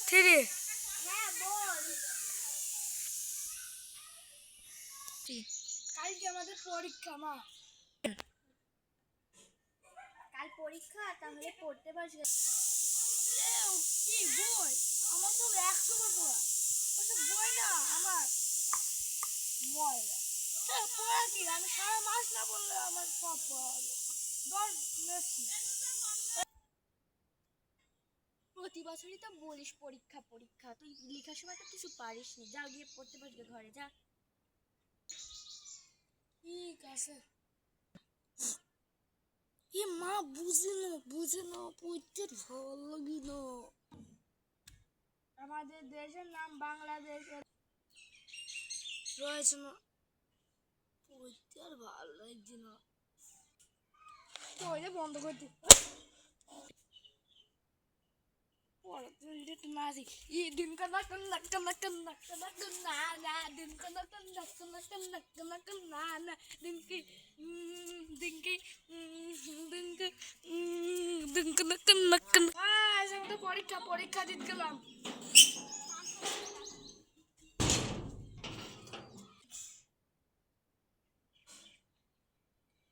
Three. হ্যাঁ বল। কালকে আমাদের পরীক্ষা মা। কাল পরীক্ষা, তাহলে পড়তে বসবে। কি বই? আমার তো 100 বার পড়া। ওসব বই না আমার ময়লা। পড়া কি? আমি সারা মাস না পড়লে আমার সব পড়া হবে। 10 বেশি। প্রতি বছরই তো বলিস পরীক্ষা পরীক্ষা, তুই লেখার সময় তো কিছু পারিস নি। যা গিয়ে পড়তে বসবে ঘরে যা। ঠিক আছে। এ মা বুঝে না পড়তে ভালো লাগে না। আমাদের দেশের নাম বাংলাদেশের রয়েছে না, পড়তে আর ভালো লাগছে না। তো ওইটা বন্ধ করে দি। পরীক্ষা পরীক্ষা দিতে গেলাম।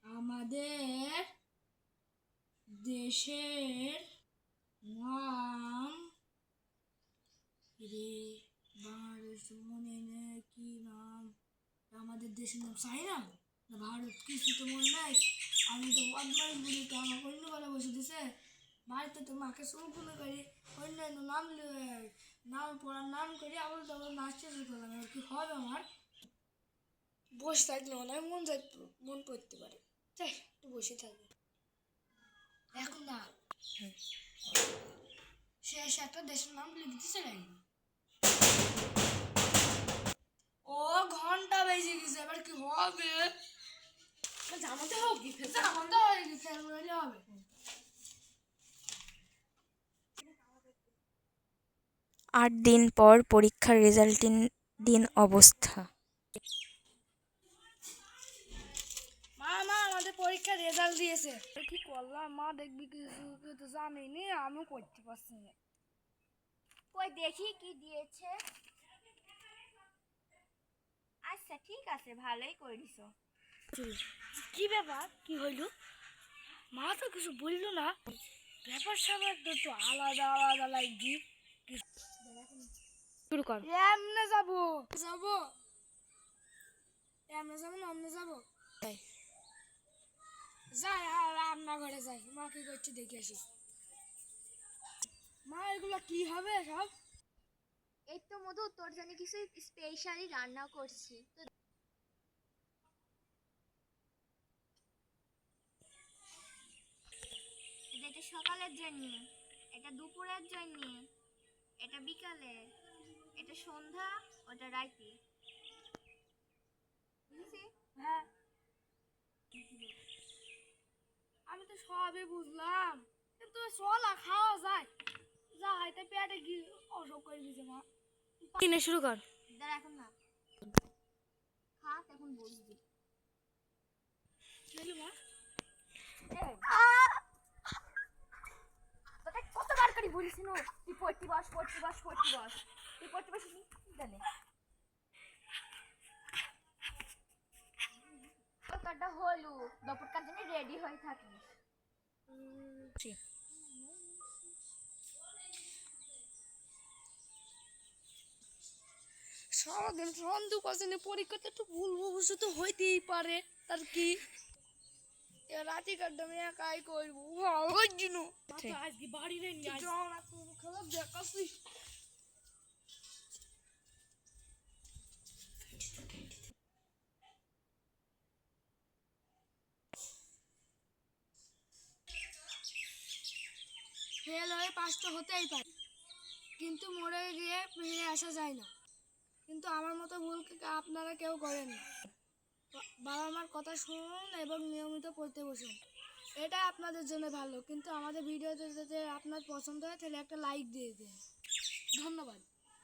আমাদের দেশের নাম রে বাংলাদেশ মনে নেই কি নাম। আমাদের দেশের নাম চাইনা না ভারত, কিছু তো মনে নাই। আমি তো একবার বলি তো আমাকে অন্য বেলা বসে দিছে। বাড়িতে তো মাকে চুলকুলো করে অন্যান্য নাম পড়ার নাম করে আবার তখন নাচতে শুরু করলাম। এবার কি হবে আমার? বসে থাকলে মনে হয় মন পড়তে পারে। তাই একটু বসে থাকবে এখন না। শেষ একটা দেশের নাম লিখে দিতে লাগবে। ও ঘন্টা বেজে গেছে, এবার কি হবে? জামাতে হবে, জামাতে হয়ে গেছে, হবে। 8 দিন পর পরীক্ষার রেজাল্টের দিন অবস্থা। মা আমাদের পরীক্ষার রেজাল্ট দিয়েছে। কি করলাম মা, দেখবি কিছু তো জানিনি, আমিও করতে পারছি না। কই দেখি কি দিয়েছে। আচ্ছা ঠিক আছে, ভালোই করিস। কি ব্যাপার, কি হইল? মা তো কিছু বললো না। ব্যাপার স্যাপার তো একটু আলাদা আলাদা লাগছি। শুরু কর। এমনে যাবো যাবো এমনে যাবো না অমনে যাবো। যাই আর রান্নাঘরে যাই, মা কি করছে দেখে আসি। মা এগুলো কি হবে সব? এই তো মধু, তোর জন্য কিছু স্পেশালি রান্না করছি। এটা সকালের জন্য, এটা দুপুরের জন্য, এটা বিকালে, এটা সন্ধ্যা, ওটা রাইতে। হ্যাঁ আমি তো সবই বুঝলাম, কিন্তু চলা খাওয়া যায় যায় তাই পেটে কি অসুখ করে দিছে মা। কিনে শুরু কর। দাঁড়া এখন না, খা তখন বুঝবি। মা তোকে কতবার করে বলিস না তুই পড়তে বস পড়তে বস পড়তে বস, তুই পড়তে বসিস নি জানে। তোরটা হলু দুপুরকার জন্য রেডি হয়ে থাকিস। সারাদিন সন্দেহ করছে না, পরীক্ষাতে একটু ভুল ভবিষ্যৎ তো হইতেই পারে, তার কি রাতি কাটটা আমি একাই করবো ভালো জিনো। আজকে বাড়ি নেই খেলা দেখাচ্ছি। ফেল হয়ে পাঁচটা হতেই পারে, কিন্তু মরে গিয়ে ফিরে আসা যায় না। কিন্তু আমার মতো ভুল আপনারা কেউ করেন না। বাবা মার কথা শুনুন এবং নিয়মিত পড়তে বসুন, এটা আপনাদের জন্য ভালো। কিন্তু আমাদের ভিডিওতে যদি আপনার পছন্দ হয় তাহলে একটা লাইক দিয়ে দিন। ধন্যবাদ।